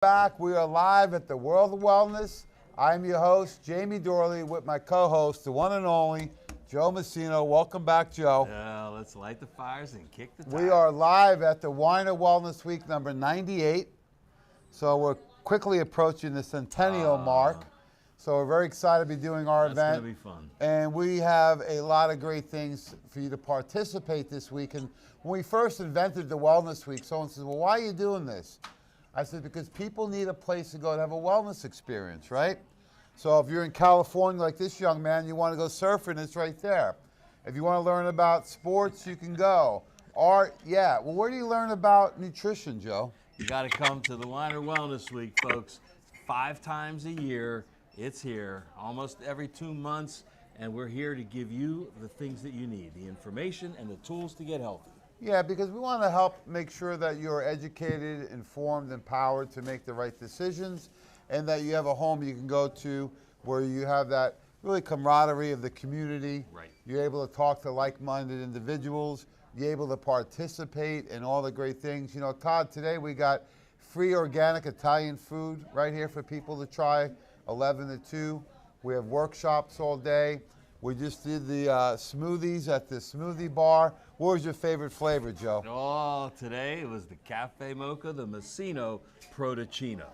Back. We are live at the World of Wellness. I'm your host, Jamie Dorley, with my co-host, the one and only, Joe Messino. Welcome back, Joe. Let's light the fires and kick the tires. We are live at the Wine of Wellness Week number 98. So we're quickly approaching the centennial mark. So we're very excited to be doing our event. That's going to be fun. And we have a lot of great things for you to participate this week. And when we first invented the Wellness Week, someone says, well, why are you doing this? I said, because people need a place to go to have a wellness experience, right? So if you're in California like this young man, you want to go surfing, it's right there. If you want to learn about sports, you can go. Art, yeah. Well, where do you learn about nutrition, Joe? You got to come to the Wine of Wellness Week, folks. 5 times a year, it's here, almost every 2 months, and we're here to give you the things that you need, the information and the tools to get healthy. Yeah, because we want to help make sure that you're educated, informed, empowered to make the right decisions, and that you have a home you can go to where you have that really camaraderie of the community. Right. You're able to talk to like-minded individuals. You're able to participate in all the great things. You know, Todd, today we got free organic Italian food right here for people to try, 11 to 2. We have workshops all day. We just did the smoothies at the smoothie bar. What was your favorite flavor, Joe? Oh, today it was the Cafe Mocha, the Messino Protocino.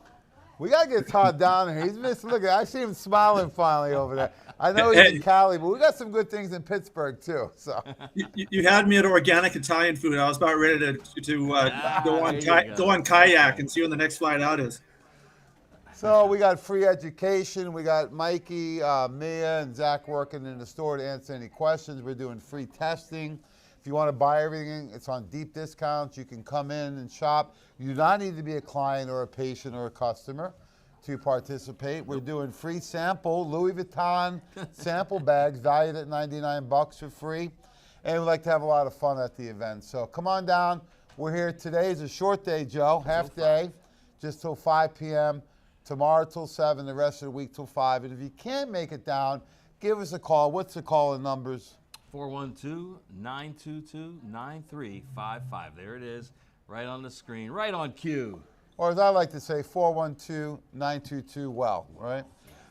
We got to get Todd down here. He's missing. Look, I see him smiling finally over there. I know he's in Cali, but we got some good things in Pittsburgh, too. So You had me at organic Italian food. I was about ready to go on kayak and see when the next flight out is. So we got free education. We got Mikey, Mia, and Zach working in the store to answer any questions. We're doing free testing. If you want to buy everything, it's on deep discounts. You can come in and shop. You do not need to be a client or a patient or a customer to participate. We're doing free sample Louis Vuitton sample bags valued at $99 for free. And we like to have a lot of fun at the event. So come on down. We're here. Today is a short day, Joe, half day, just till 5 p.m. Tomorrow till 7, the rest of the week till 5. And if you can't make it down, give us a call. What's the call-in numbers? 412-922-9355. There it is, right on the screen, right on cue. Or as I like to say, 412-922-WELL, right?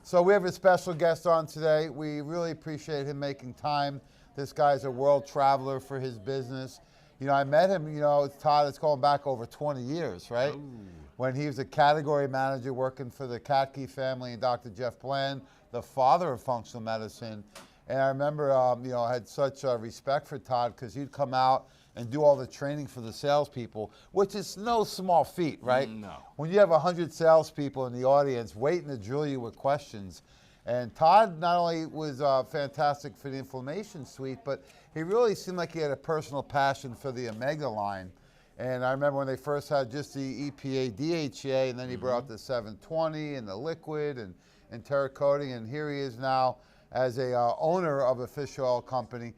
So we have a special guest on today. We really appreciate him making time. This guy's a world traveler for his business. You know, I met him, you know, Todd, it's going back over 20 years, right? Ooh. When he was a category manager working for the Katke family and Dr. Jeff Bland, the father of functional medicine. And I remember, you know, I had such respect for Todd because he'd come out and do all the training for the salespeople, which is no small feat, right? No. When you have 100 salespeople in the audience waiting to drill you with questions. And Todd not only was fantastic for the inflammation suite, but he really seemed like he had a personal passion for the Omega line. And I remember when they first had just the EPA DHA, and then he brought the 720 and the liquid and enteric coating, and here he is now as a owner of a fish oil company.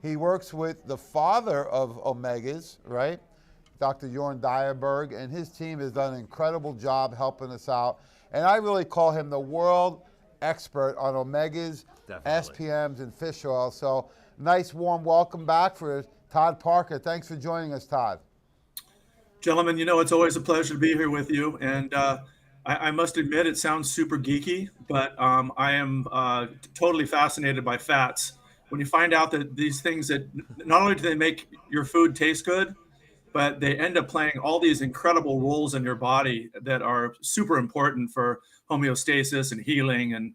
He works with the father of Omegas, right? Dr. Jorn Dyerberg, and his team has done an incredible job helping us out. And I really call him the world expert on Omegas, Definitely. SPMs, and fish oil. So nice warm welcome back for Todd Parker. Thanks for joining us, Todd. Gentlemen, you know, it's always a pleasure to be here with you. And I must admit, it sounds super geeky, but I am totally fascinated by fats. When you find out that these things that not only do they make your food taste good, but they end up playing all these incredible roles in your body that are super important for homeostasis and healing and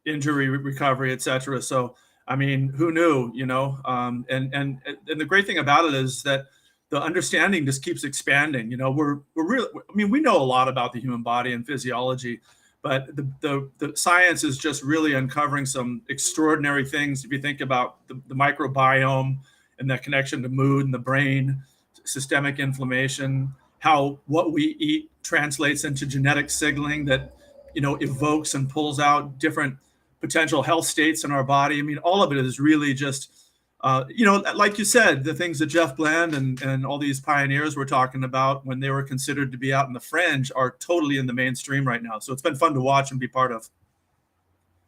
injury recovery, et cetera. So, I mean, who knew, you know? And the great thing about it is that the understanding just keeps expanding. You know, we're really, I mean, we know a lot about the human body and physiology, but the science is just really uncovering some extraordinary things. If you think about the microbiome and that connection to mood and the brain, systemic inflammation, how what we eat translates into genetic signaling that, you know, evokes and pulls out different potential health states in our body. I mean, all of it is really just, you know, like you said, the things that Jeff Bland and all these pioneers were talking about when they were considered to be out in the fringe are totally in the mainstream right now. So it's been fun to watch and be part of.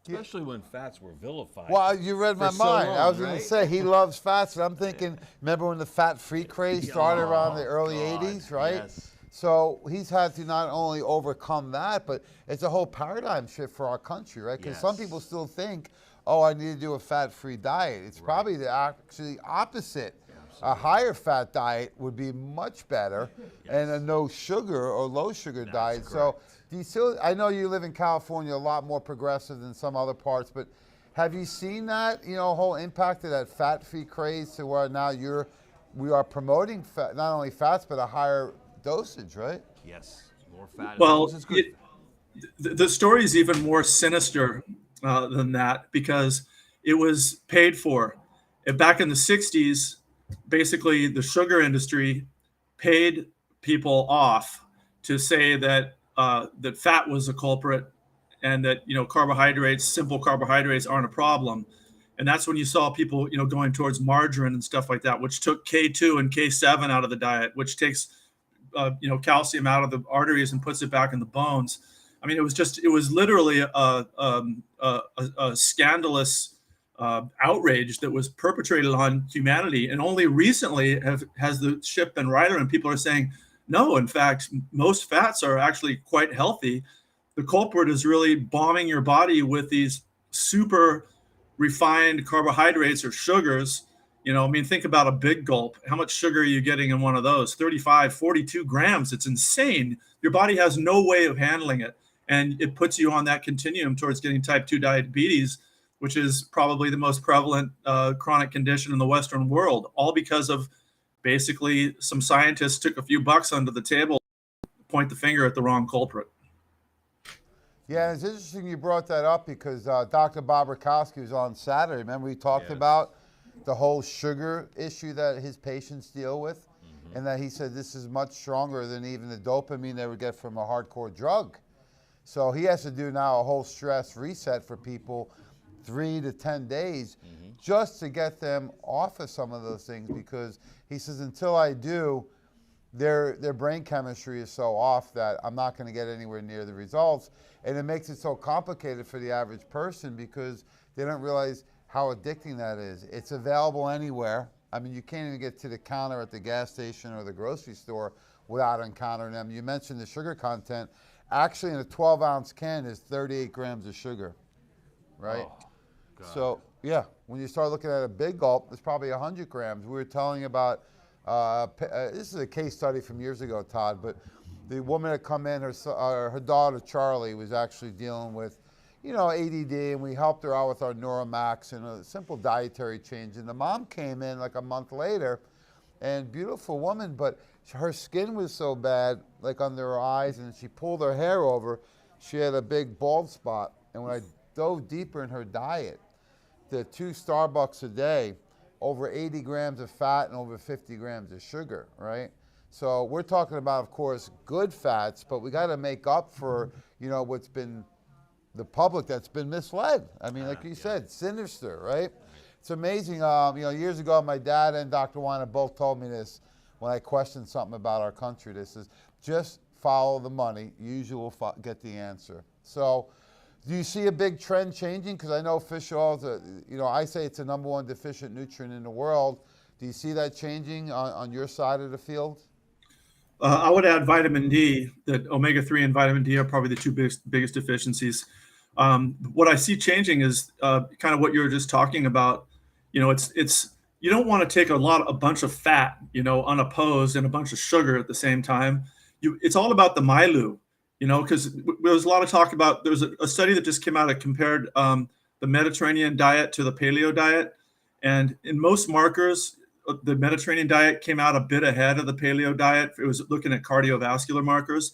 Especially when fats were vilified. Well, you read my so mind. long, I was going right? to say he loves fats, and I'm thinking, remember when the fat-free craze started around the early God, 80s, right? yes. So he's had to not only overcome that, but it's a whole paradigm shift for our country, right? Because some Yes. people still think, oh, I need to do a fat-free diet. It's probably the actually opposite. A higher fat diet would be much better, and a no sugar or low sugar diet. So do you still, I know you live in California, a lot more progressive than some other parts, but have you seen that, whole impact of that fat-free craze to where now we are promoting fat, not only fats, but a higher dosage, right? Yes, more fat. As long Well, as it's good. the story is even more sinister than that because it was paid for. And back in the 60s, basically the sugar industry paid people off to say that that fat was a culprit and that carbohydrates, simple carbohydrates, aren't a problem. And that's when you saw people going towards margarine and stuff like that, which took K2 and K7 out of the diet, which takes calcium out of the arteries and puts it back in the bones. I mean, it was literally a scandalous outrage that was perpetrated on humanity. And only recently has the ship been righted, and people are saying, no, in fact, most fats are actually quite healthy. The culprit is really bombing your body with these super refined carbohydrates or sugars. I mean, think about a big gulp. How much sugar are you getting in one of those? 35, 42 grams. It's insane. Your body has no way of handling it. And it puts you on that continuum towards getting type 2 diabetes, which is probably the most prevalent chronic condition in the Western world, all because of basically some scientists took a few bucks under the table, point the finger at the wrong culprit. Yeah, it's interesting you brought that up because Dr. Bob Rakowski was on Saturday. Remember we talked about the whole sugar issue that his patients deal with, and that he said this is much stronger than even the dopamine they would get from a hardcore drug. So he has to do now a whole stress reset for people, 3 to 10 days, just to get them off of some of those things, because he says until I do, their brain chemistry is so off that I'm not going to get anywhere near the results. And it makes it so complicated for the average person because they don't realize how addicting that is. It's available anywhere. I mean, you can't even get to the counter at the gas station or the grocery store without encountering them. You mentioned the sugar content. Actually, in a 12-ounce can is 38 grams of sugar, right? Oh, God. So, yeah, when you start looking at a big gulp, it's probably 100 grams. We were telling about, this is a case study from years ago, Todd, but the woman that come in, her daughter, Charlie, was actually dealing with, ADD, and we helped her out with our Neuromax and a simple dietary change. And the mom came in like a month later, and beautiful woman, but her skin was so bad, like under her eyes, and she pulled her hair over, she had a big bald spot. And when I dove deeper in her diet, the 2 Starbucks a day, over 80 grams of fat and over 50 grams of sugar, right? So we're talking about, of course, good fats, but we got to make up for, what's been the public that's been misled. I mean, like you said, sinister, right? It's amazing. Years ago, my dad and Dr. Weiner both told me this when I questioned something about our country. This is just follow the money. Usually will get the answer. So do you see a big trend changing? Because I know fish oil is I say it's the #1 deficient nutrient in the world. Do you see that changing on your side of the field? I would add vitamin D. That omega-3 and vitamin D are probably the two biggest deficiencies. What I see changing is kind of what you were just talking about. It's you don't want to take a bunch of fat, unopposed, and a bunch of sugar at the same time. It's all about the MyLu, because there was a lot of talk about. There was a study that just came out that compared the Mediterranean diet to the Paleo diet, and in most markers, the Mediterranean diet came out a bit ahead of the Paleo diet. It was looking at cardiovascular markers,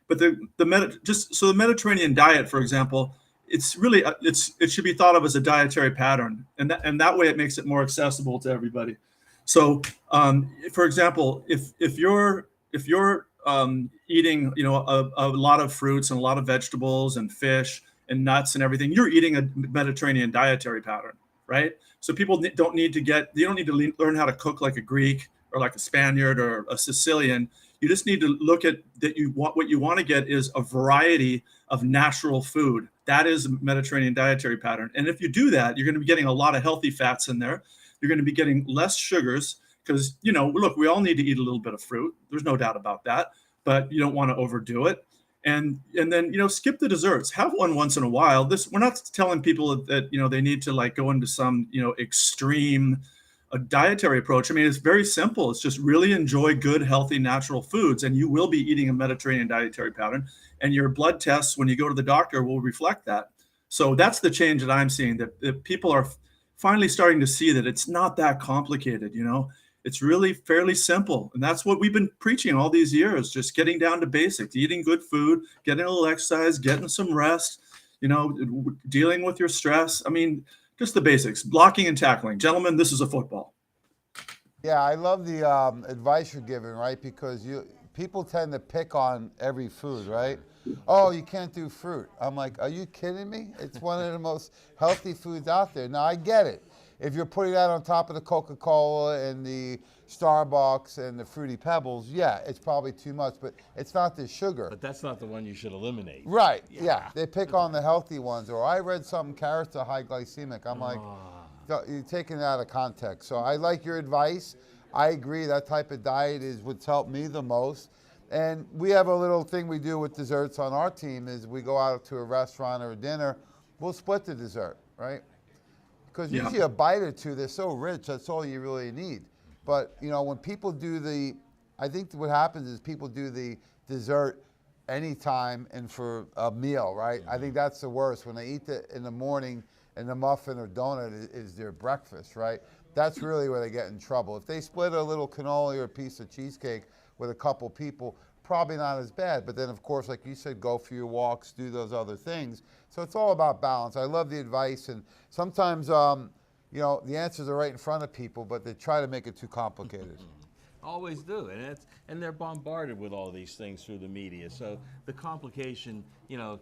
but the Mediterranean diet, for example, it's really it should be thought of as a dietary pattern, and that way it makes it more accessible to everybody. So, for example, if you're eating a lot of fruits and a lot of vegetables and fish and nuts and everything, you're eating a Mediterranean dietary pattern, right? So people don't need to learn how to cook like a Greek or like a Spaniard or a Sicilian. You just need to look at that. What you want to get is a variety of natural food. That is a Mediterranean dietary pattern. And if you do that, you're going to be getting a lot of healthy fats in there. You're going to be getting less sugars because, look, we all need to eat a little bit of fruit. There's no doubt about that. but you don't want to overdo it. And then, skip the desserts. Have one once in a while. We're not telling people that, they need to like go into some, extreme dietary approach. I mean, it's very simple. It's just really enjoy good, healthy, natural foods, and you will be eating a Mediterranean dietary pattern. And your blood tests when you go to the doctor will reflect that. So that's the change that I'm seeing, that people are finally starting to see that it's not that complicated. It's really fairly simple. And that's what we've been preaching all these years, just getting down to basics, eating good food, getting a little exercise, getting some rest, dealing with your stress. I mean, just the basics, blocking and tackling. Gentlemen, this is a football. Yeah, I love the advice you're giving, right? Because people tend to pick on every food, right? Oh, you can't do fruit. I'm like, are you kidding me? It's one of the most healthy foods out there. Now, I get it. If you're putting that on top of the Coca-Cola and the Starbucks and the Fruity Pebbles, yeah, it's probably too much, but it's not the sugar. But that's not the one you should eliminate. Right, yeah. They pick on the healthy ones. Or I read something, carrots are high glycemic. I'm like, you're taking it out of context. So I like your advice. I agree that type of diet is what's helped me the most. And we have a little thing we do with desserts on our team is we go out to a restaurant or a dinner, we'll split the dessert, right? Because usually a bite or two, they're so rich, that's all you really need. But, when people do I think what happens is people do the dessert anytime and for a meal, right? I think that's the worst. When they eat it in the morning and the muffin or donut is their breakfast, right? That's really where they get in trouble. If they split a little cannoli or a piece of cheesecake with a couple people, probably not as bad. But then, of course, like you said, go for your walks, do those other things. So it's all about balance. I love the advice. And sometimes, the answers are right in front of people, but they try to make it too complicated. Always do, and they're bombarded with all these things through the media. So the complication,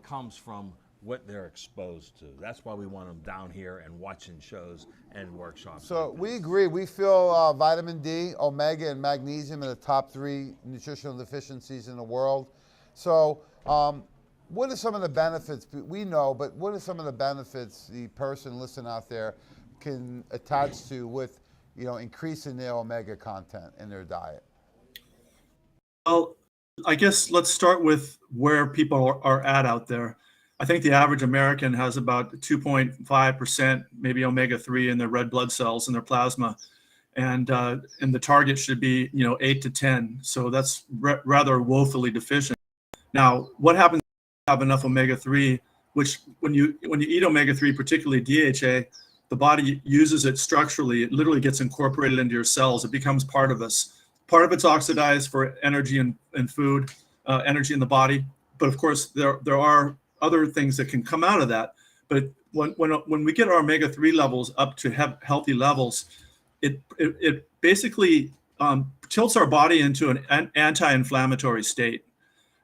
comes from what they're exposed to. That's why we want them down here and watching shows and workshops. So like we agree. We feel vitamin D, omega, and magnesium are the top 3 nutritional deficiencies in the world. So what are some of the benefits? We know, but what are some of the benefits the person listening out there can attach to with, increasing their omega content in their diet? Well, I guess let's start with where people are at out there. I think the average American has about 2.5%, maybe omega-3 in their red blood cells in their plasma. And the target should be, 8 to 10. So that's rather woefully deficient. Now, what happens if you have enough omega-3, which when you eat omega-3, particularly DHA, the body uses it structurally. It literally gets incorporated into your cells. It becomes part of us. Part of it's oxidized for energy and food, energy in the body. But of course, there are other things that can come out of that. But when we get our omega-3 levels up to healthy levels, it basically tilts our body into an anti-inflammatory state.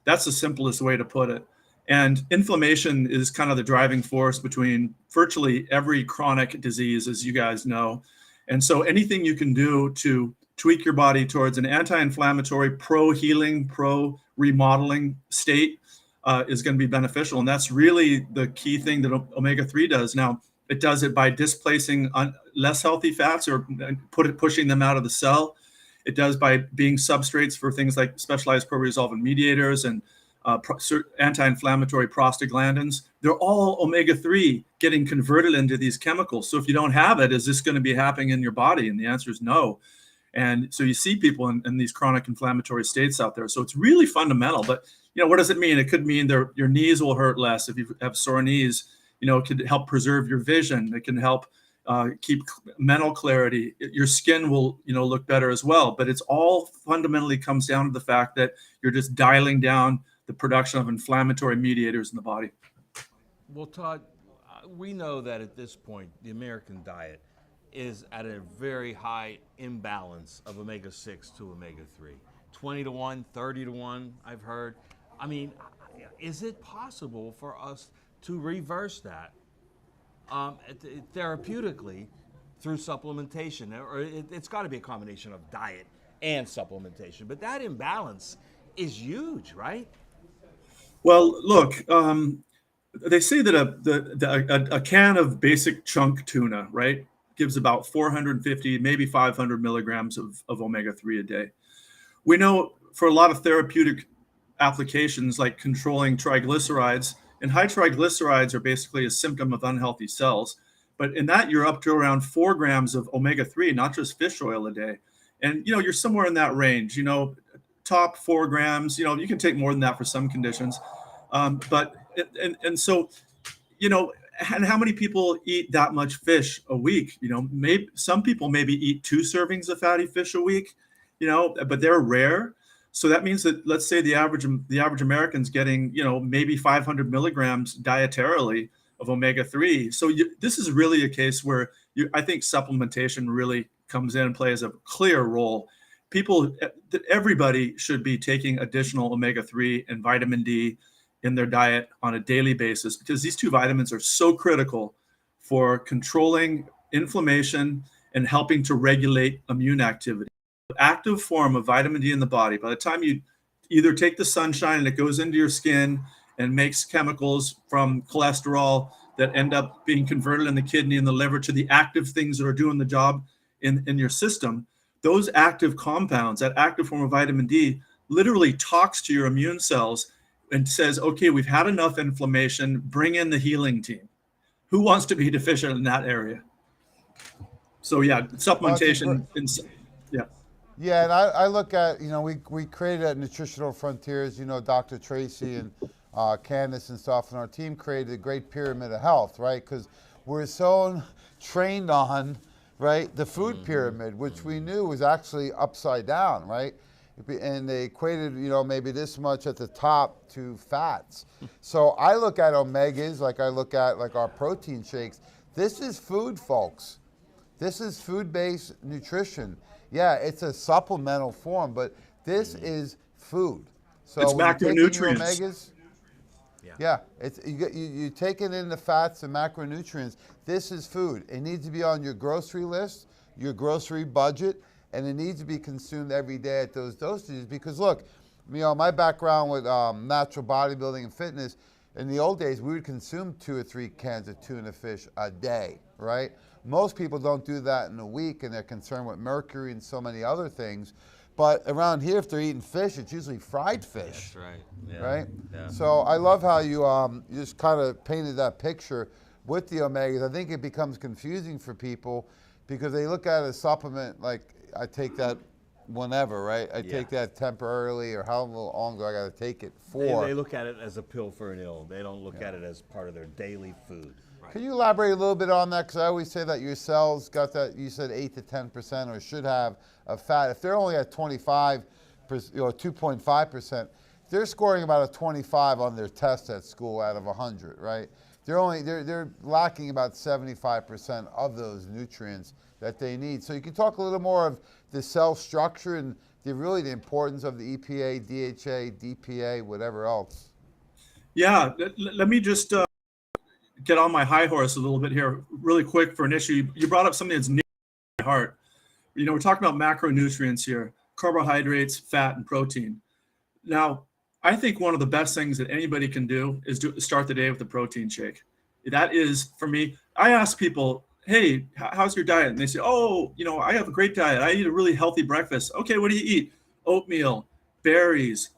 That's the simplest way to put it. And inflammation is kind of the driving force between virtually every chronic disease, as you guys know. And so anything you can do to tweak your body towards an anti-inflammatory, pro-healing, pro-remodeling state is going to be beneficial. And that's really the key thing that omega-3 does. Now, it does it by displacing less healthy fats or pushing them out of the cell. It does by being substrates for things like specialized pro-resolving mediators and anti-inflammatory prostaglandins. They're all omega-3 getting converted into these chemicals. So if you don't have it, is this going to be happening in your body? And the answer is no. And so you see people in these chronic inflammatory states out there. So it's really fundamental. But, what does it mean? It could mean your knees will hurt less if you have sore knees. It could help preserve your vision. It can help keep mental clarity. Your skin will, look better as well. But it's all fundamentally comes down to the fact that you're just dialing down the production of inflammatory mediators in the body. Well, Todd, we know that at this point, the American diet is at a very high imbalance of omega-6 to omega-3. 20 to 1, 30 to 1, I've heard. I mean, is it possible for us to reverse that therapeutically through supplementation? Or it's got to be a combination of diet and supplementation. But that imbalance is huge, right? Well, look, they say that a can of basic chunk tuna, right, gives about 450, maybe 500 milligrams of omega-3 a day. We know for a lot of therapeutic applications like controlling triglycerides, and high triglycerides are basically a symptom of unhealthy cells. But in that, you're up to around 4 grams of omega-3, not just fish oil a day. And, you're somewhere in that range, top 4 grams, you can take more than that for some conditions. So, and how many people eat that much fish a week? Maybe some people maybe eat 2 servings of fatty fish a week, but they're rare. So that means that, let's say the average American's getting, maybe 500 milligrams dietarily of omega-3. So this is really a case where I think supplementation really comes in and plays a clear role. Everybody should be taking additional omega-3 and vitamin D in their diet on a daily basis, because these 2 vitamins are so critical for controlling inflammation and helping to regulate immune activity. Active form of vitamin D in the body, by the time you either take the sunshine and it goes into your skin and makes chemicals from cholesterol that end up being converted in the kidney and the liver to the active things that are doing the job in your system, those active compounds, that active form of vitamin D, literally talks to your immune cells and says, okay, we've had enough inflammation, bring in the healing team. Who wants to be deficient in that area? So yeah, supplementation. Yeah. Yeah, and I look at, we created at Nutritional Frontiers, Dr. Tracy and Candace and stuff, and our team created a great pyramid of health, right? Because we're so trained on, right, the food pyramid, which we knew was actually upside down, right? And they equated, maybe this much at the top to fats. So I look at omegas like I look at like our protein shakes. This is food, folks. This is food-based nutrition. Yeah, it's a supplemental form, but this is food. So it's when macronutrients. You're omegas, yeah, it's you taking in the fats and macronutrients. This is food. It needs to be on your grocery list, your grocery budget, and it needs to be consumed every day at those dosages. Because look, my background with natural bodybuilding and fitness, in the old days, we would consume 2 or 3 cans of tuna fish a day, right? Most people don't do that in a week, and they're concerned with mercury and so many other things. But around here, if they're eating fish, it's usually fried fish. That's right. Yeah. Right? Yeah. So I love how you just kind of painted that picture with the omegas. I think it becomes confusing for people because they look at a supplement like, I take that whenever, right? I take that temporarily, or how long do I got to take it for? They look at it as a pill for an ill. They don't look at it as part of their daily food. Right. Can you elaborate a little bit on that? Because I always say that your cells got that, you said 8 to 10% or should have of fat. If they're only at 25%, 2.5%, they're scoring about a 25 on their test at school out of 100, right? They're lacking about 75% of those nutrients that they need. So you can talk a little more of the cell structure and the importance of the EPA, DHA, DPA, whatever else. Yeah, let me just get on my high horse a little bit here really quick for an issue. You brought up something that's near my heart. We're talking about macronutrients here, carbohydrates, fat, and protein. Now, I think one of the best things that anybody can do is start the day with a protein shake. That is, for me, I ask people, hey, how's your diet? And they say, oh, I have a great diet. I eat a really healthy breakfast. Okay, what do you eat? Oatmeal, berries,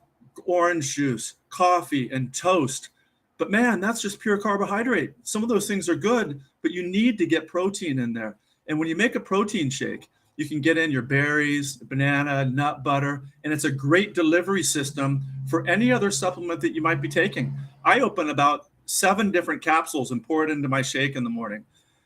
orange juice, coffee, and toast. But man, that's just pure carbohydrate. Some of those things are good, but you need to get protein in there. And when you make a protein shake, you can get in your berries, banana, nut butter, and it's a great delivery system for any other supplement that you might be taking. I open about 7 different capsules and pour it into my shake in the morning.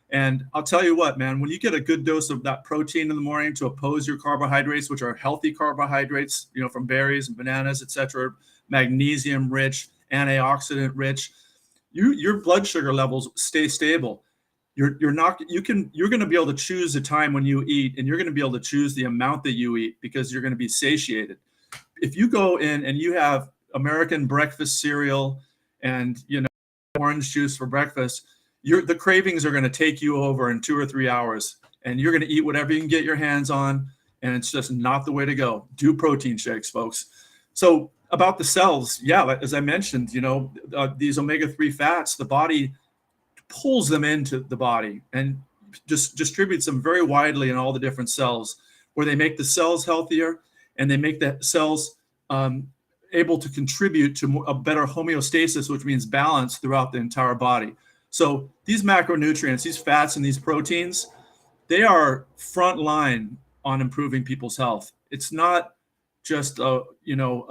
And I'll tell you what, man, when you get a good dose of that protein in the morning to oppose your carbohydrates, which are healthy carbohydrates, from berries and bananas, et cetera, magnesium rich, antioxidant rich, your blood sugar levels stay stable. You're going to be able to choose the time when you eat, and you're going to be able to choose the amount that you eat because you're going to be satiated. If you go in and you have American breakfast cereal and orange juice for breakfast, the cravings are going to take you over in 2 or 3 hours, and you're going to eat whatever you can get your hands on, and it's just not the way to go. Do protein shakes, folks. So about the cells, yeah, as I mentioned, these omega-3 fats, the body pulls them into the body and just distributes them very widely in all the different cells, where they make the cells healthier and they make the cells able to contribute to a better homeostasis, which means balance throughout the entire body. So these macronutrients, these fats and these proteins, they are front line on improving people's health. It's not just a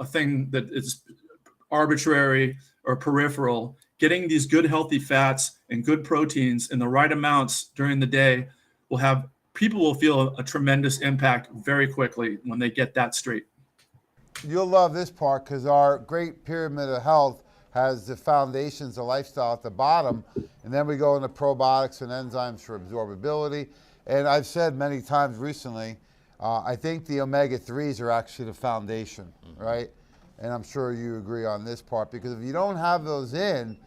thing that is arbitrary or peripheral. Getting these good healthy fats and good proteins in the right amounts during the day people will feel a tremendous impact very quickly when they get that straight. You'll love this part because our great pyramid of health has the foundations of lifestyle at the bottom, and then we go into probiotics and enzymes for absorbability. And I've said many times recently, I think the omega-3s are actually the foundation, right? And I'm sure you agree on this part, because if you don't have those in,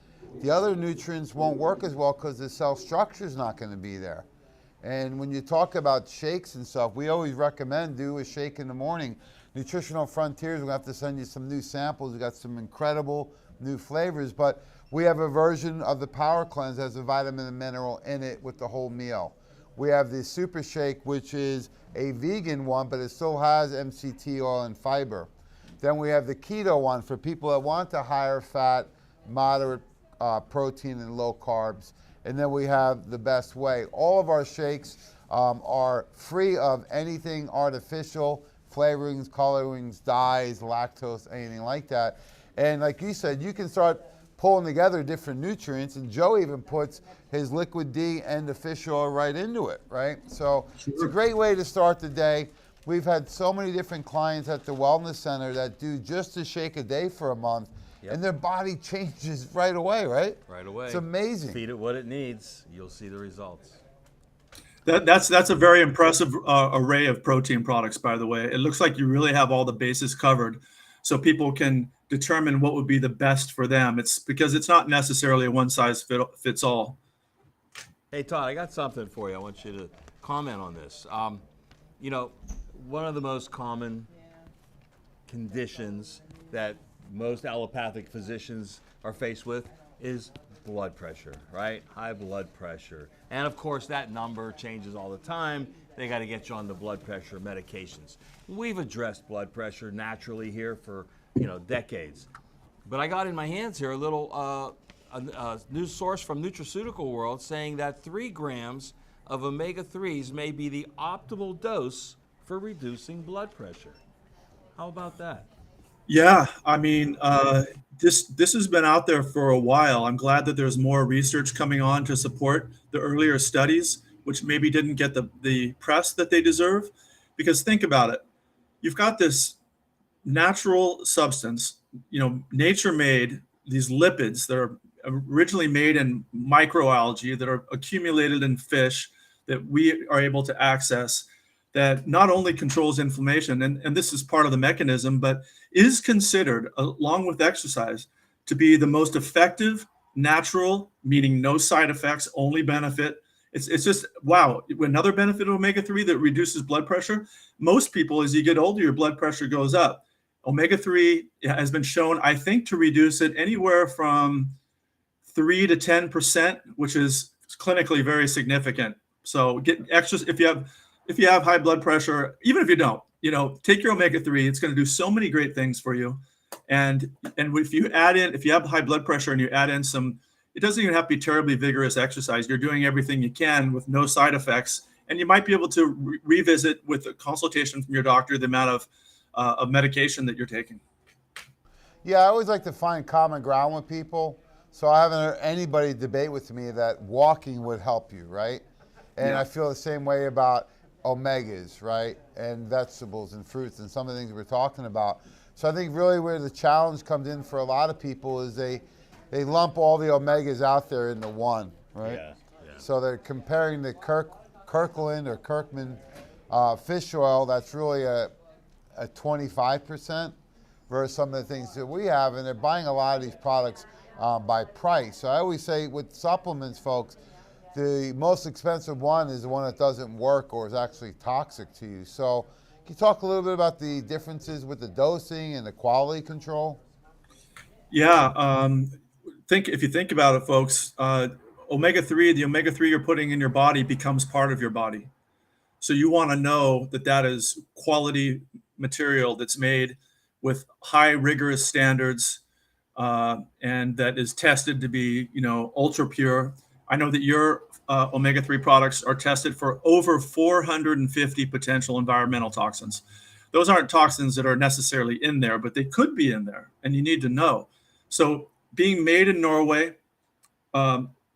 the other nutrients won't work as well because the cell structure is not going to be there. And when you talk about shakes and stuff, we always recommend do a shake in the morning. Nutritional Frontiers, we'll have to send you some new samples. We've got some incredible new flavors, but we have a version of the Power Cleanse that has a vitamin and mineral in it with the whole meal. We have the Super Shake, which is a vegan one, but it still has MCT oil and fiber. Then we have the keto one for people that want the higher fat, moderate protein and low carbs. And then we have the Best Way. All of our shakes are free of anything artificial, flavorings, colorings, dyes, lactose, anything like that. And like you said, you can start pulling together different nutrients, and Joe even puts his liquid D and the fish oil right into it, right? So It's a great way to start the day. We've had so many different clients at the Wellness Center that do just a shake a day for a month, and their body changes right away, right? Right away. It's amazing. Feed it what it needs, you'll see the results. That's a very impressive array of protein products, by the way. It looks like you really have all the bases covered, so people can determine what would be the best for them. It's because it's not necessarily a one size fits all. Hey Todd, I got something for you. I want you to comment on this. One of the most common conditions that most allopathic physicians are faced with is blood pressure, right? High blood pressure. And of course that number changes all the time. They got to get you on the blood pressure medications. We've addressed blood pressure naturally here for decades. But I got in my hands here a little news source from Nutraceutical World saying that 3 grams of omega-3s may be the optimal dose for reducing blood pressure. How about that? Yeah, I mean, this has been out there for a while. I'm glad that there's more research coming on to support the earlier studies, which maybe didn't get the press that they deserve. Because think about it. You've got this natural substance, nature made, these lipids that are originally made in microalgae that are accumulated in fish that we are able to access, that not only controls inflammation, and this is part of the mechanism, but is considered, along with exercise, to be the most effective, natural, meaning no side effects, only benefit. It's just, wow, another benefit of omega-3 that reduces blood pressure. Most people, as you get older, your blood pressure goes up. Omega-3 has been shown, I think, to reduce it anywhere from 3 to 10%, which is clinically very significant. So get extra if you have high blood pressure, even if you don't, take your omega-3. It's going to do so many great things for you. And if you have high blood pressure and you add in some, it doesn't even have to be terribly vigorous exercise. You're doing everything you can with no side effects, and you might be able to revisit with a consultation from your doctor the amount of medication that you're taking. Yeah, I always like to find common ground with people. So I haven't heard anybody debate with me that walking would help you, right? And I feel the same way about omegas, right? And vegetables and fruits and some of the things we're talking about. So I think really where the challenge comes in for a lot of people is they lump all the omegas out there into one, right? Yeah. So they're comparing the Kirkland or Kirkman fish oil that's really a 25% versus some of the things that we have, and they're buying a lot of these products by price. So I always say with supplements, folks, the most expensive one is the one that doesn't work or is actually toxic to you. So can you talk a little bit about the differences with the dosing and the quality control? Yeah, if you think about it, folks, the omega-3 you're putting in your body becomes part of your body. So you want to know that is quality material that's made with high rigorous standards, and that is tested to be, ultra pure. I know that your omega-3 products are tested for over 450 potential environmental toxins. Those aren't toxins that are necessarily in there, but they could be in there, and you need to know. So being made in Norway,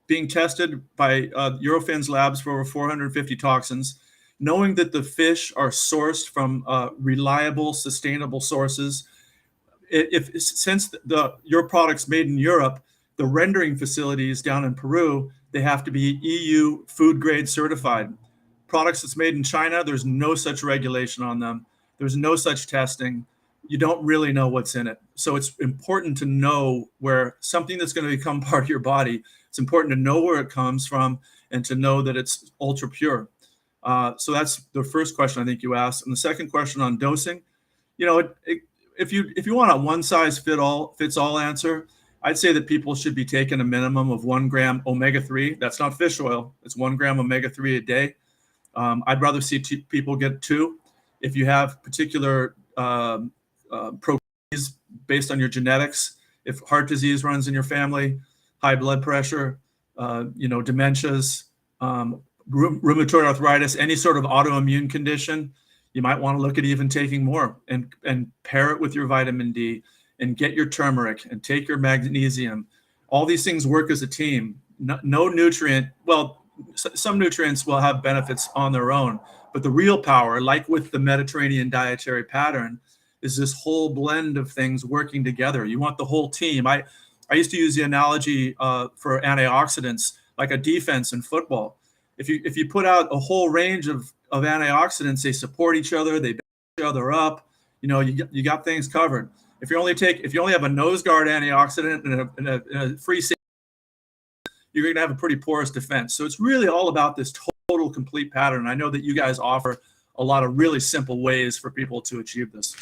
being tested by Eurofins Labs for over 450 toxins, knowing that the fish are sourced from reliable, sustainable sources. Since your product's made in Europe, the rendering facilities down in Peru, they have to be EU food grade certified. Products that's made in China, there's no such regulation on them. There's no such testing. You don't really know what's in it. So it's important to know where something that's going to become part of your body, it's important to know where it comes from and to know that it's ultra pure. So that's the first question I think you asked. And the second question on dosing, if you want a one size fits all answer, I'd say that people should be taking a minimum of 1 gram omega-3. That's not fish oil. It's 1 gram omega-3 a day. I'd rather see people get 2. If you have particular proclivities based on your genetics, if heart disease runs in your family, high blood pressure, dementias, rheumatoid arthritis, any sort of autoimmune condition, you might want to look at even taking more and pair it with your vitamin D and get your turmeric and take your magnesium. All these things work as a team. No nutrient, well, some nutrients will have benefits on their own, but the real power, like with the Mediterranean dietary pattern, is this whole blend of things working together. You want the whole team. I used to use the analogy for antioxidants, like a defense in football. If you put out a whole range of antioxidants, they support each other, they back each other up. You got things covered. If you only have a nose guard antioxidant and a free safety, you're going to have a pretty porous defense. So it's really all about this total complete pattern. I know that you guys offer a lot of really simple ways for people to achieve this.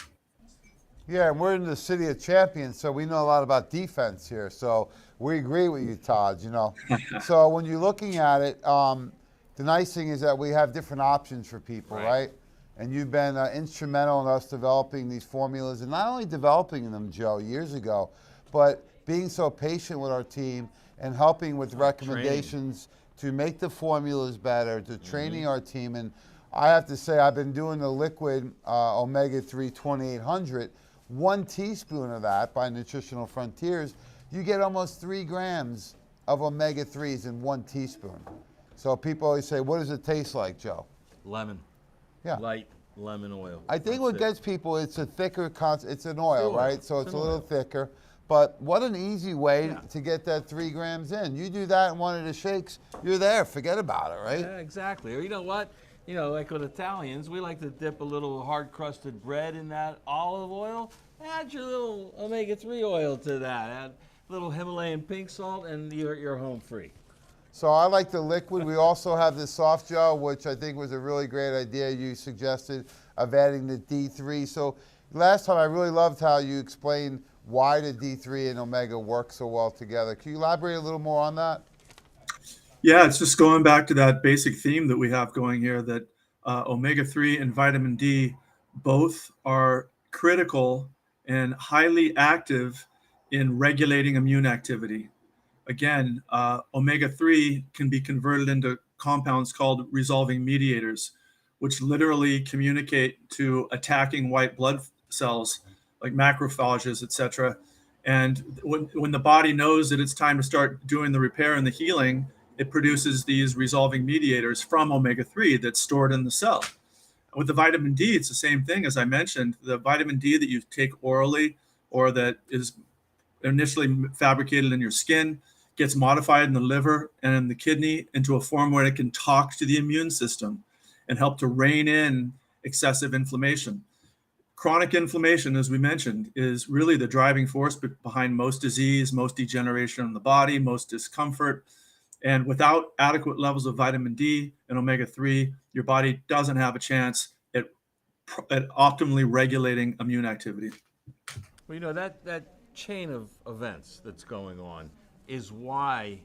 Yeah, and we're in the city of champions, so we know a lot about defense here. So we agree with you, Todd, So when you're looking at it, the nice thing is that we have different options for people, right? And you've been instrumental in us developing these formulas, and not only developing them, Joe, years ago, but being so patient with our team and helping with recommendations to make the formulas better, to training our team. And I have to say, I've been doing the liquid omega-3 2800. 1 teaspoon of that by Nutritional Frontiers, you get almost 3 grams of omega-3s in 1 teaspoon. So people always say, what does it taste like, Joe? Lemon. Yeah. Light lemon oil. I think what gets people, it's a thicker, it's an oil, right? So it's a little thicker. But what an easy way to get that 3 grams in. You do that in one of the shakes, you're there. Forget about it, right? Yeah, exactly. Or you know what? Like with Italians, we like to dip a little hard-crusted bread in that olive oil. Add your little omega-3 oil to that. Add a little Himalayan pink salt, and you're home free. So I like the liquid. We also have the soft gel, which I think was a really great idea you suggested of adding the D3. So last time I really loved how you explained why the D3 and omega work so well together. Can you elaborate a little more on that? Yeah, it's just going back to that basic theme that we have going here, that omega-3 and vitamin D both are critical and highly active in regulating immune activity. Again, omega-3 can be converted into compounds called resolving mediators, which literally communicate to attacking white blood cells like macrophages, etc. And when the body knows that it's time to start doing the repair and the healing, it produces these resolving mediators from omega-3 that's stored in the cell. With the vitamin D, it's the same thing. As I mentioned, the vitamin D that you take orally or that is initially fabricated in your skin gets modified in the liver and in the kidney into a form where it can talk to the immune system and help to rein in excessive inflammation. Chronic inflammation, as we mentioned, is really the driving force behind most disease, most degeneration in the body, most discomfort. And without adequate levels of vitamin D and omega-3, your body doesn't have a chance at optimally regulating immune activity. Well, that chain of events that's going on is why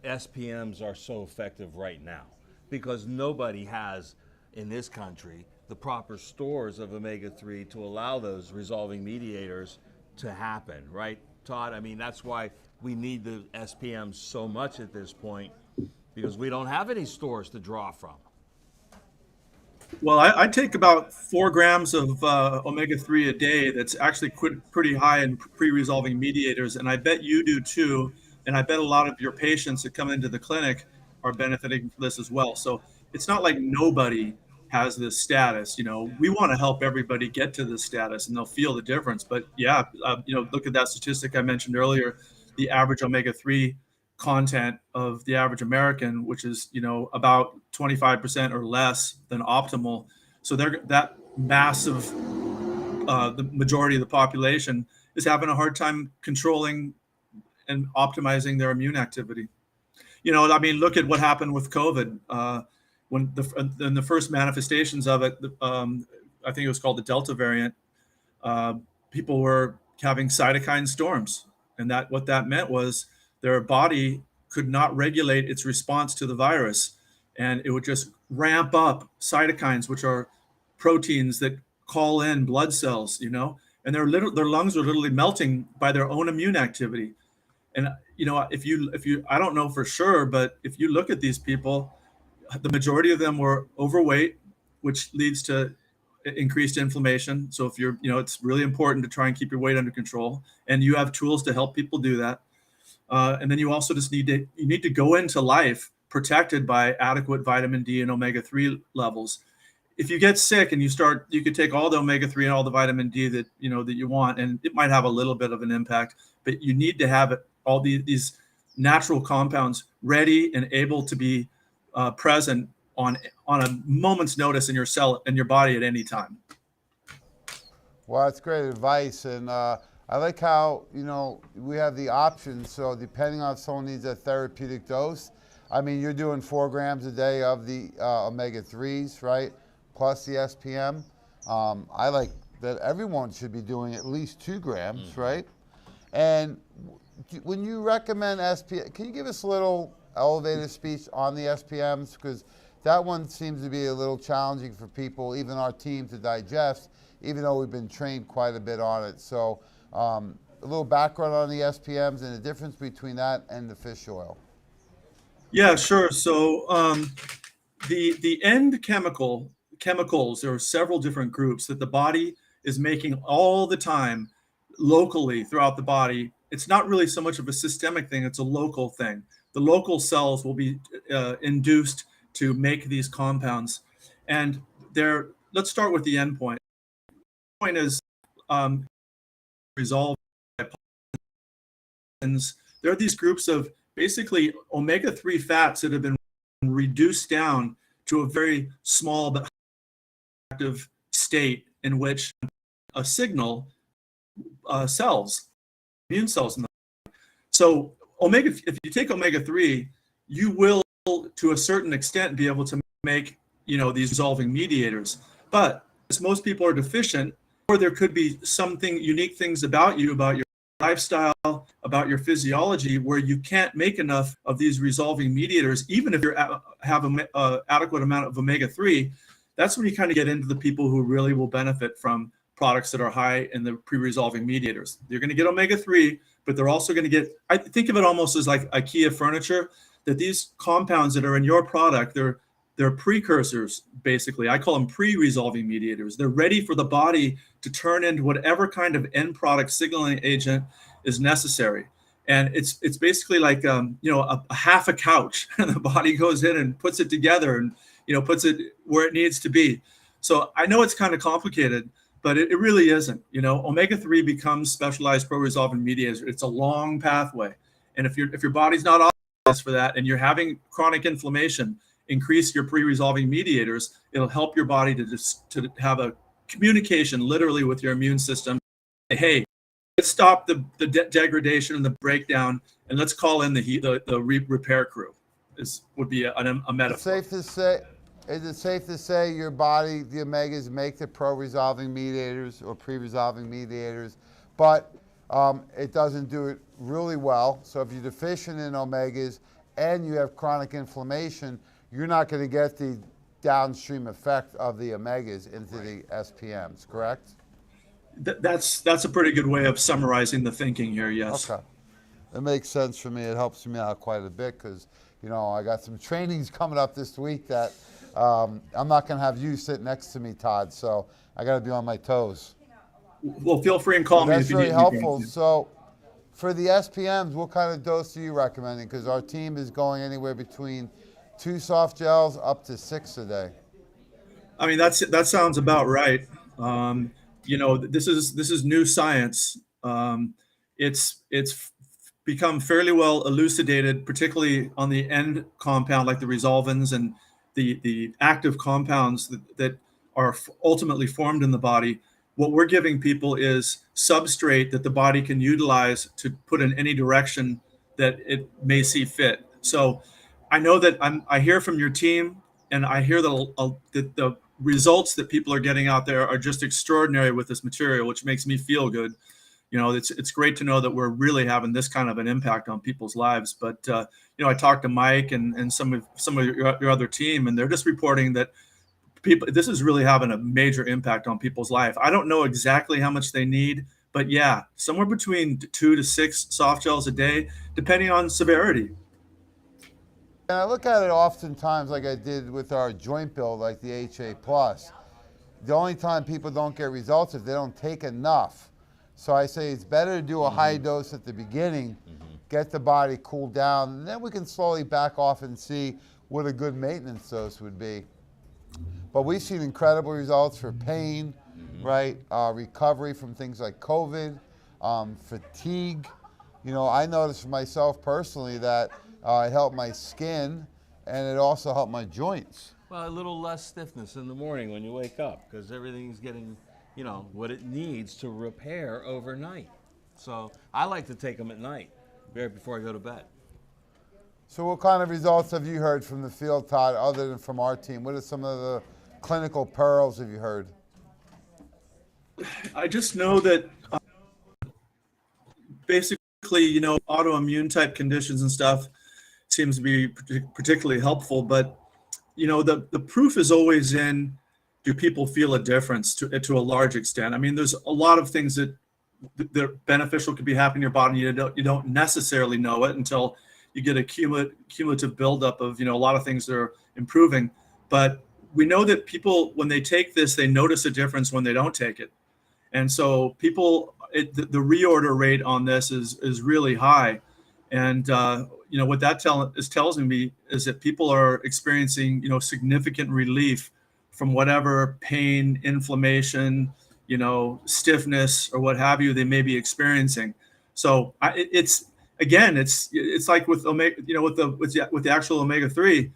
SPMs are so effective right now, because nobody has in this country the proper stores of omega-3 to allow those resolving mediators to happen, right, Todd? I mean, that's why we need the SPM so much at this point, because we don't have any stores to draw from. Well, I take about 4 grams of omega-3 a day. That's actually pretty high in pre-resolving mediators, and I bet you do too. And I bet a lot of your patients that come into the clinic are benefiting from this as well. So it's not like nobody has this status. You know, we want to help everybody get to this status, and they'll feel the difference. But yeah, you know, look at that statistic I mentioned earlier. The average omega-3 content of the average American, which is, you know, about 25% or less than optimal. So that massive, the majority of the population is having a hard time controlling and optimizing their immune activity. You know, I mean, look at what happened with COVID. When the first manifestations of it, I think it was called the Delta variant, people were having cytokine storms. And what that meant was their body could not regulate its response to the virus. And it would just ramp up cytokines, which are proteins that call in blood cells, you know, and their lungs were literally melting by their own immune activity. And, you know, if you, I don't know for sure, but if you look at these people, the majority of them were overweight, which leads to increased inflammation. So if you're, you know, it's really important to try and keep your weight under control, and you have tools to help people do that. And then you also just need to go into life protected by adequate vitamin D and omega-3 levels. If you get sick and you could take all the omega-3 and all the vitamin D that you want, and it might have a little bit of an impact, but you need to have all these natural compounds ready and able to be present on a moment's notice in your cell, in your body at any time. Well, that's great advice, and I like how, you know, we have the options. So depending on if someone needs a therapeutic dose, I mean, you're doing 4 grams a day of the omega-3s, right? Plus the SPM. I like that everyone should be doing at least 2 grams, right? And when you recommend SPM, can you give us a little elevator speech on the SPMs? Because that one seems to be a little challenging for people, even our team, to digest, even though we've been trained quite a bit on it. So a little background on the SPMs and the difference between that and the fish oil. Yeah, sure. So the end chemicals, there are several different groups that the body is making all the time locally throughout the body. It's not really so much of a systemic thing, it's a local thing. The local cells will be induced to make these compounds. And let's start with the end point. The point is resolved by pollens. There are these groups of basically omega-3 fats that have been reduced down to a very small but active state in which a signal cells, immune cells in the body. So if you take omega-3, you will, to a certain extent, be able to make, you know, these resolving mediators. But as most people are deficient, or there could be something unique things about your lifestyle, about your physiology, where you can't make enough of these resolving mediators, even if you have an adequate amount of omega-3. That's when you kind of get into the people who really will benefit from products that are high in the pre-resolving mediators. You're going to get omega-3, but they're also going to get, I think of it almost as like IKEA furniture, that these compounds that are in your product, they're precursors, basically. I call them pre-resolving mediators. They're ready for the body to turn into whatever kind of end product signaling agent is necessary. And it's basically like you know, a half a couch, and the body goes in and puts it together and, you know, puts it where it needs to be. So I know it's kind of complicated, but it really isn't. You know, omega-3 becomes specialized pro-resolving mediators. It's a long pathway, and if your body's not optimized for that, and you're having chronic inflammation, increase your pre-resolving mediators. It'll help your body to have a communication literally with your immune system. Hey, let's stop the degradation and the breakdown, and let's call in the repair crew. Would be a metaphor. Is it safe to say your body, the omegas, make the pro-resolving mediators or pre-resolving mediators, but it doesn't do it really well? So if you're deficient in omegas and you have chronic inflammation, you're not going to get the downstream effect of the omegas into the SPMs, correct? That's a pretty good way of summarizing the thinking here. Yes. Okay. It makes sense for me. It helps me out quite a bit because, you know, I got some trainings coming up this week that I'm not going to have you sit next to me, Todd. So I got to be on my toes. Well, feel free and call me That's if you very need helpful. me. So for the SPMs, what kind of dose are you recommending? Because our team is going anywhere between 2 soft gels up to 6 a day. I mean, that sounds about right. You know, this is new science. It's become fairly well elucidated, particularly on the end compound, like the resolvins and the active compounds that are ultimately formed in the body. What we're giving people is substrate that the body can utilize to put in any direction that it may see fit. So I know that I hear from your team, and I hear that the results that people are getting out there are just extraordinary with this material, which makes me feel good. You know, it's great to know that we're really having this kind of an impact on people's lives. But you know, I talked to Mike and some of your other team, and they're just reporting that this is really having a major impact on people's life. I don't know exactly how much they need, but yeah, somewhere between 2 to 6 soft gels a day, depending on severity. And I look at it oftentimes like I did with our joint build, like the HA Plus. The only time people don't get results is if they don't take enough. So I say it's better to do a high dose at the beginning, get the body cooled down, and then we can slowly back off and see what a good maintenance dose would be. But we've seen incredible results for pain, right? Recovery from things like COVID, fatigue. You know, I noticed for myself personally that it helped my skin and it also helped my joints. Well, a little less stiffness in the morning when you wake up because everything's getting, you know, what it needs to repair overnight. So I like to take them at night, right before I go to bed. So what kind of results have you heard from the field, Todd, other than from our team? What are some of the clinical pearls have you heard? I just know that basically, you know, autoimmune type conditions and stuff seems to be particularly helpful. But, you know, the proof is always in, do people feel a difference to a large extent? I mean, there's a lot of things that beneficial could be happening in your body. You don't necessarily know it until you get a cumulative buildup of, you know, a lot of things that are improving. But we know that people, when they take this, they notice a difference when they don't take it. And so people, the reorder rate on this is really high. And, you know, what that tells me is that people are experiencing, you know, significant relief from whatever pain, inflammation, you know, stiffness or what have you they may be experiencing. So it's like with omega, you know, with the actual omega-3,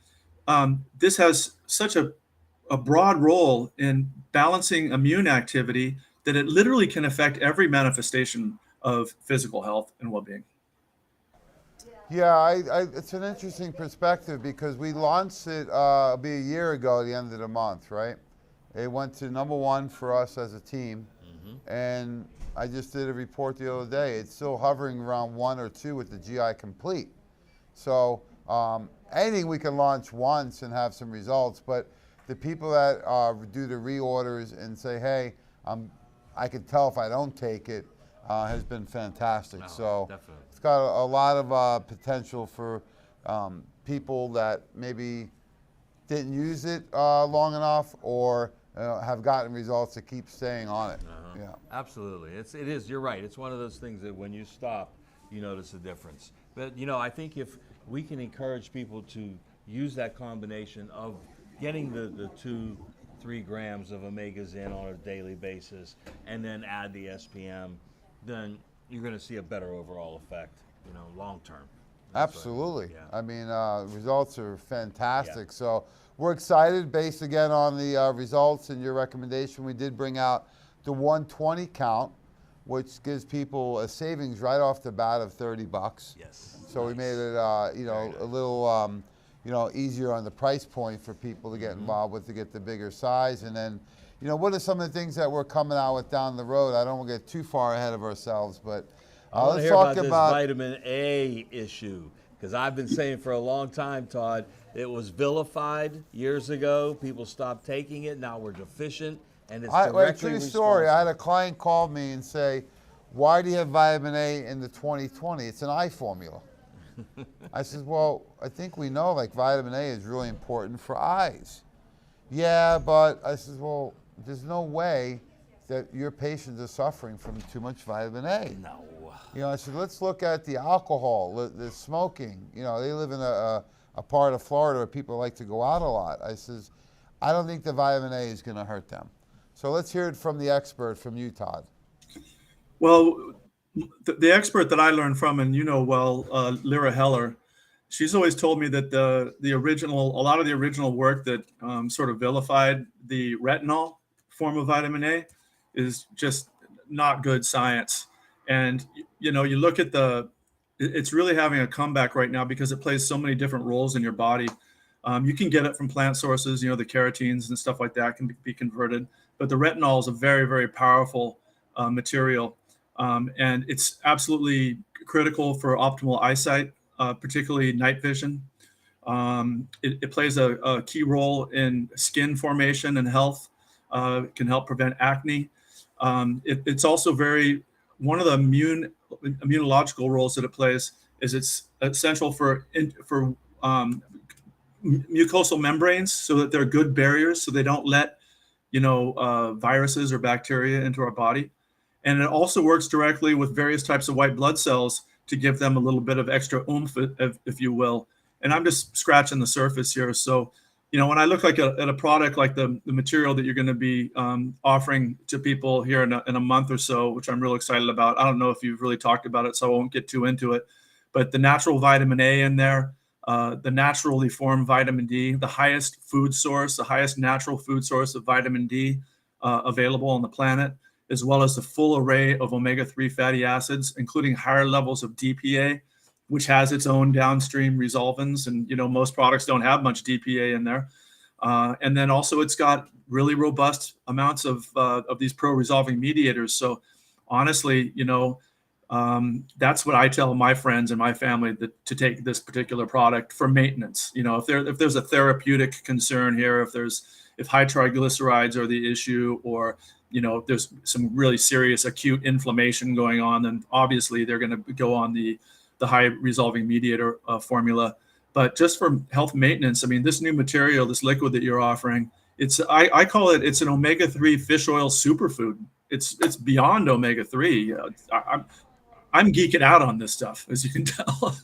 this has such a broad role in balancing immune activity that it literally can affect every manifestation of physical health and well-being. Yeah, it's an interesting perspective because we launched it it'll be a year ago at the end of the month, right? It went to #1 for us as a team, and I just did a report the other day. It's still hovering around 1 or 2 with the GI Complete. So anything we can launch once and have some results, but the people that do the reorders and say, hey, I can tell if I don't take it, has been fantastic. No, so definitely. It's got a lot of potential for people that maybe didn't use it long enough or have gotten results to keep staying on it. Yeah. Absolutely. It is, you're right. It's one of those things that when you stop, you notice a difference. But, you know, I think if we can encourage people to use that combination of getting the 2-3 grams of omegas in on a daily basis and then add the SPM, then you're going to see a better overall effect, you know, long term. Absolutely. Yeah. I mean, results are fantastic. Yeah. So we're excited based again on the results and your recommendation. We did bring out the 120 count, which gives people a savings right off the bat of $30. Yes. So we made it, you know, a little, you know, easier on the price point for people to get involved with to get the bigger size. And then, you know, what are some of the things that we're coming out with down the road? I don't want to get too far ahead of ourselves, but I want to let's hear talk about this vitamin A issue. Because I've been saying for a long time, Todd, it was vilified years ago. People stopped taking it. Now we're deficient, and it's directly True story. I had a responsible. client call me and say, "Why do you have vitamin A in the 2020? It's an eye formula." I said, "Well, I think we know like vitamin A is really important for eyes." Yeah, but I said, "Well, there's no way that your patients are suffering from too much vitamin A." No. I said, let's look at the alcohol, the smoking. They live in a part of Florida where people like to go out a lot. I says, I don't think the vitamin A is going to hurt them. So let's hear it from the expert, from you, Todd. Well, the expert that I learned from, and well, Lyra Heller, she's always told me that a lot of the original work that sort of vilified the retinol form of vitamin A is just not good science. And you look at it's really having a comeback right now because it plays so many different roles in your body. You can get it from plant sources, the carotenes and stuff like that can be converted, but the retinol is a very, very powerful material. And it's absolutely critical for optimal eyesight, particularly night vision. It plays a key role in skin formation and health. It can help prevent acne. It's also one of the immunological roles that it plays is it's essential for mucosal membranes so that they're good barriers so they don't let viruses or bacteria into our body. And it also works directly with various types of white blood cells to give them a little bit of extra oomph, if you will. And I'm just scratching the surface here. So, when I look at a product like the material that you're going to be offering to people here in a month or so, which I'm real excited about. I don't know if you've really talked about it, so I won't get too into it. But the natural vitamin A in there, the naturally formed vitamin D, the highest natural food source of vitamin D available on the planet, as well as the full array of omega-3 fatty acids, including higher levels of DPA, which has its own downstream resolvins. And, most products don't have much DPA in there. And then also it's got really robust amounts of these pro-resolving mediators. So honestly, that's what I tell my friends and my family to take this particular product for maintenance. If there's a therapeutic concern here, if high triglycerides are the issue, or there's some really serious acute inflammation going on, then obviously they're going to go on the high resolving mediator formula. But just for health maintenance, I mean, this new material, this liquid that you're offering, I call it's an omega-3 fish oil superfood. It's beyond omega-3. I'm geeking out on this stuff, as you can tell.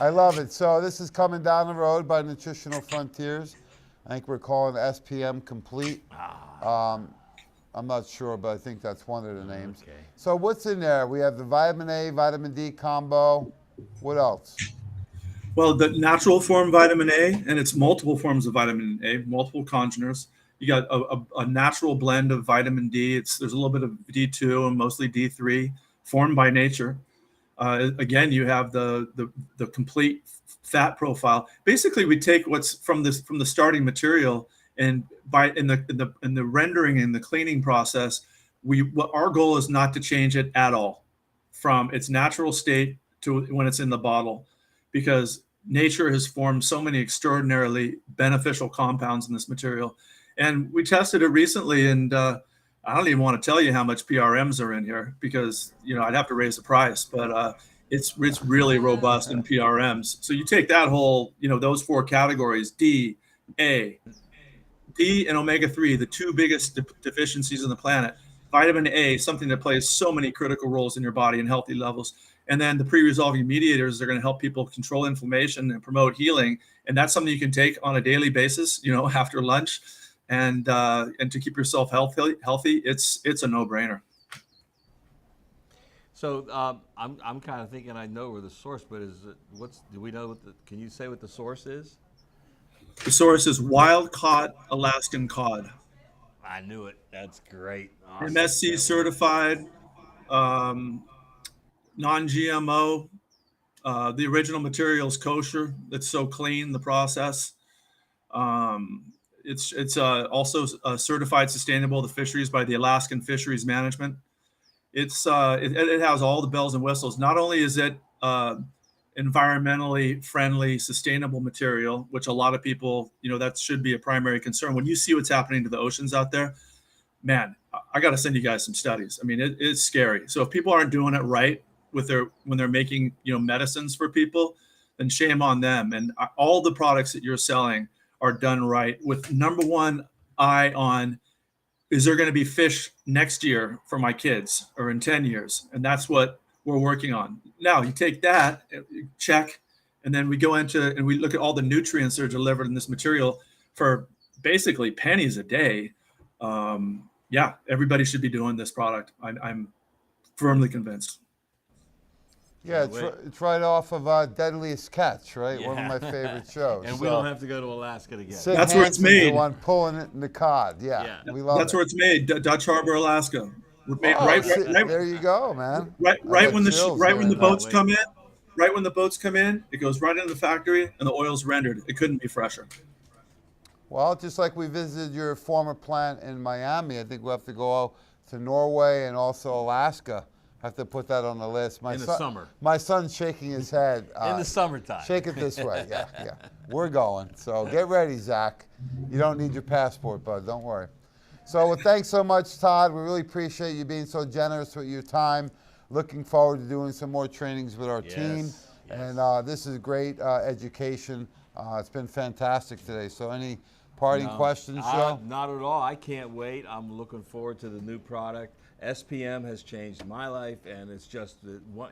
I love it. So this is coming down the road by Nutritional Frontiers. I think we're calling SPM Complete. I'm not sure, but I think that's one of the names. Okay. So what's in there? We have the vitamin A, vitamin D combo. What else? Well, the natural form vitamin A, and it's multiple forms of vitamin A, multiple congeners. You got a natural blend of vitamin D. There's a little bit of D2 and mostly D3 formed by nature. Again, you have the complete fat profile. Basically, we take what's from the starting material, and in the rendering and the cleaning process, our goal is not to change it at all from its natural state to when it's in the bottle, because nature has formed so many extraordinarily beneficial compounds in this material. And we tested it recently, and I don't even want to tell you how much PRMs are in here, because I'd have to raise the price, but it's really robust in PRMs. So you take that whole, those four categories, D, A, D and omega-3, the two biggest deficiencies on the planet. Vitamin A, something that plays so many critical roles in your body and healthy levels. And then the pre-resolving mediators are going to help people control inflammation and promote healing. And that's something you can take on a daily basis, after lunch, and to keep yourself healthy. It's a no-brainer. So I'm kind of thinking I know where the source, but do we know can you say what the source is? The source is wild-caught Alaskan cod. I knew it. That's great. Awesome. MSC certified, non-GMO. The original material is kosher. It's so clean, the process. It's also certified sustainable to fisheries by the Alaskan Fisheries Management. It has all the bells and whistles. Not only is it environmentally friendly, sustainable material, which a lot of people, that should be a primary concern. When you see what's happening to the oceans out there, man, I got to send you guys some studies. I mean, it's scary. So if people aren't doing it right when they're making, medicines for people, then shame on them. And all the products that you're selling are done right with number one eye on, is there going to be fish next year for my kids or in 10 years? And that's what we're working on. Now you take that, check, and then we go into and we look at all the nutrients that are delivered in this material for basically pennies a day. Yeah, everybody should be doing this product. I'm firmly convinced. Yeah, it's right off of Deadliest Catch, right? One of my favorite shows. And we don't have to go to Alaska to get Sid it. That's where it's Hanson's made. The one pulling it in the cod. Yeah, we love That's it. where it's made, Dutch Harbor, Alaska. Made Oh, there you go, man. Right when the boats Wait. come in, right when the boats come in, it goes right into the factory and the oil's rendered. It couldn't be fresher. Well, just like we visited your former plant in Miami, I think we'll have to go to Norway and also Alaska. I have to put that on the list. In the summer. My son's shaking his head. In the summertime. Shake it this way. Yeah. We're going. So get ready, Zach. You don't need your passport, bud. Don't worry. So thanks so much, Todd. We really appreciate you being so generous with your time. Looking forward to doing some more trainings with our team. Yes. And this is great education. It's been fantastic today. So any parting questions, Joe? Not at all. I can't wait. I'm looking forward to the new product. SPM has changed my life, and it's just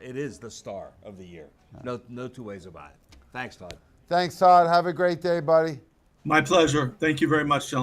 it is the star of the year. No two ways about it. Thanks, Todd. Thanks, Todd. Have a great day, buddy. My pleasure. Thank you very much, gentlemen.